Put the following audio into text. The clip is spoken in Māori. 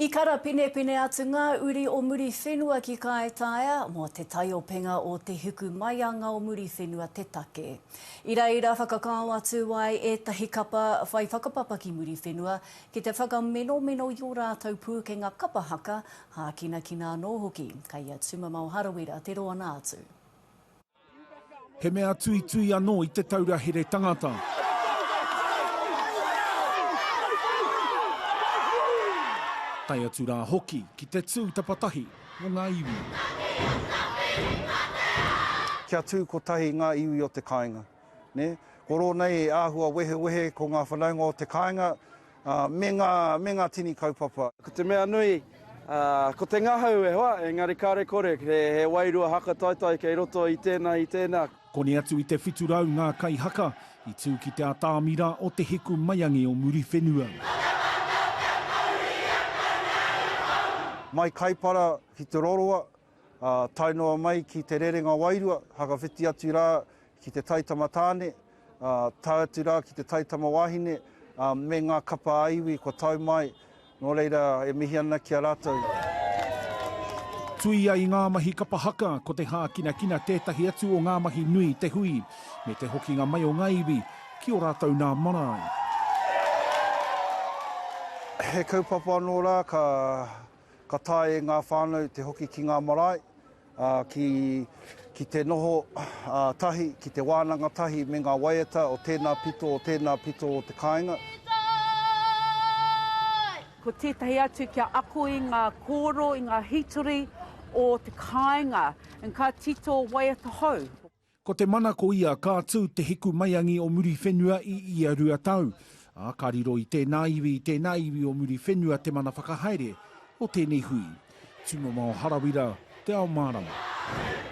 I kara pine atu ngā uri o Muriwhenua ki Kaitāia mo te taiopenga o Te Hiku Maiangi o Muriwhenua te take. Ira whakakao atu ai e tahi kapa whai whakapapa ki Muriwhenua ki te whakameno i o rātou pūkenga kapa haka hākina ki ngā nō hoki. Kai atu mamau harawira te roa nā atu. He mea tui anō i te taurahere tangata. Tai atu rā hoki ki te tū tapatahi o ngā iwi. Kia tū ko tahi ngā iwi o te kāinga. Ne? Ko nei āhua wehe ko ngā whanaunga o te kāinga me ngā tini kaupapa. Ko te mea nui, ko te ngahau e hoa, engari kāre kore, he wairua haka taitai kei roto i tēnā. Koni atu i te whiturau ngā kaihaka i tū ki te ātamira o Te Hiku Maiangi o Muriwhenua. Mai kaipara ki te roroa, tainoa mai ki te rerenga wairua, hakawhiti atu rā ki te taitama tāne, tā atu rā ki te taitama wahine, me ngā kapa aiwi ko tau mai, nō reira e mihi ana ki a rātou. Tui ai ngā mahi kapa haka ko te hākina tētahi atu o ngā mahi nui te hui, me te hokinga mai o ngā iwi ki o rātou nā marae. He kaupapa anō rā ka tae ngā whānau te hoki ki ngā marae, ki te noho tahi, ki te wānanga tahi me ngā waiata o tēnā pito o te kāinga. Ko tētahi atu kia ako i ngā kōro, i ngā hituri o te kāinga, en ka tito waiata hou. Ko te mana ko ia kātū Te Hiku Maiangi o Muriwhenua i ia rua tau. Ka riro i tēnā iwi o Muriwhenua te mana whakahaere o tēnei hui. Tūmama o harawira, te ao mārama.